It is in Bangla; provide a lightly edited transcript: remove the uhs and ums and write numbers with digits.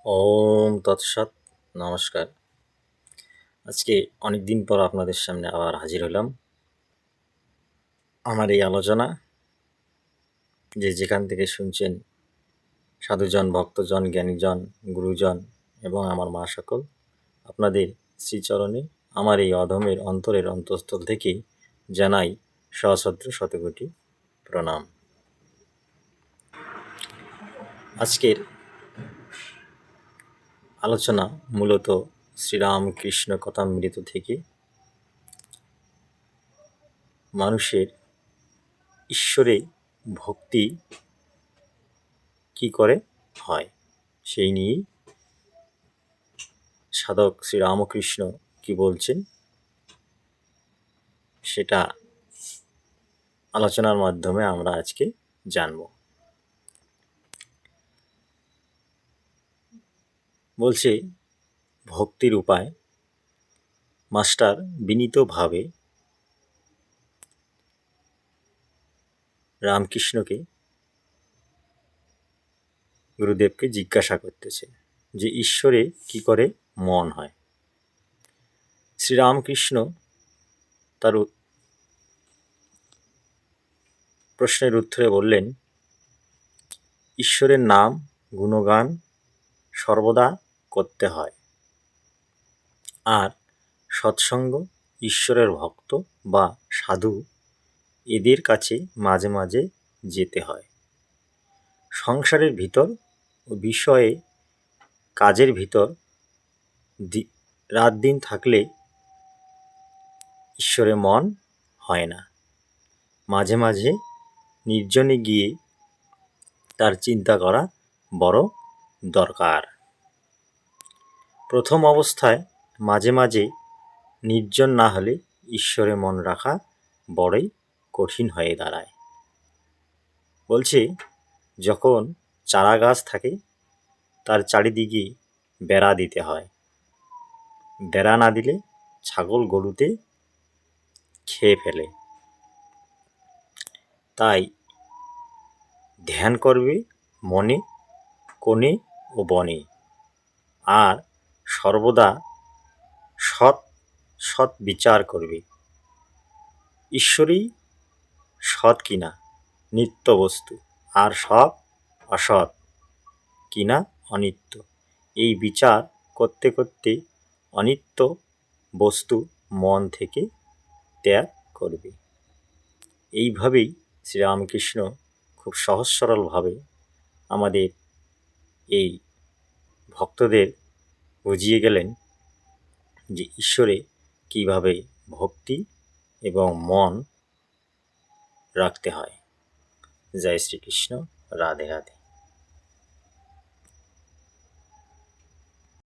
ওম তৎসৎ। নমস্কার। আজকে অনেক দিন পর আপনাদের সামনে আবার হাজির হলাম। আমার এই আলোচনা যেখান থেকে শুনছেন, সাধুজন, ভক্তজন, জ্ঞানীজন, গুরুজন এবং আমার মা সকল, আপনাদের শ্রীচরণে আমার এই অধমের অন্তরের অন্তঃস্থল থেকে জানাই সশ্রদ্ধ শতকোটি প্রণাম। আজকের আলোচনা মূলত শ্রীরামকৃষ্ণ কথামৃত থেকে মানুষের ঈশ্বরে ভক্তি কি করে হয় সেই নিয়েই সাধক শ্রীরামকৃষ্ণ কি বলছেন সেটা আলোচনার মাধ্যমে আমরা আজকে জানব। বলছে, ভক্তির উপায়। মাস্টার বিনীতভাবে রামকৃষ্ণকে, গুরুদেবকে জিজ্ঞাসা করতেছে যে ঈশ্বরে কি করে মন হয়। শ্রীরামকৃষ্ণ তার প্রশ্নের উত্তরে বললেন, ঈশ্বরের নাম গুণগান সর্বদা করতে হয়, আর সৎসঙ্গ, ঈশ্বরের ভক্ত বা সাধু এদের কাছে মাঝে মাঝে যেতে হয়। সংসারের ভিতর ও বিষয়ে কাজের ভিতর রাত দিন থাকলে ঈশ্বরে মন হয় না। মাঝে মাঝে নির্জনে গিয়ে তার চিন্তা করা বড় দরকার। প্রথম অবস্থায় মাঝে মাঝে নির্জন না হলে ঈশ্বরে মন রাখা বড়ই কঠিন হয়ে দাঁড়ায়। বলছে, যখন চারা গাছ থাকে তার চারিদিকে বেড়া দিতে হয়। বেড়া না দিলে ছাগল গরুতে খেয়ে ফেলে। তাই ধ্যান করবে মনে, কোণে ও বনে, আর সর্বদা সৎ সৎ বিচার করবে। ঈশ্বরই সৎ কিনা নিত্য বস্তু, আর সব অসৎ কিনা অনিত্য। এই বিচার করতে করতে অনিত্য বস্তু মন থেকে ত্যাগ করবে। এইভাবেই শ্রীরামকৃষ্ণ খুব সহজ সরলভাবে আমাদের এই ভক্তদের বুঝিয়ে গেলেন যে ঈশ্বরে কিভাবে ভক্তি এবং মন রাখতে হয়। জয় শ্রীকৃষ্ণ। রাধে রাধে।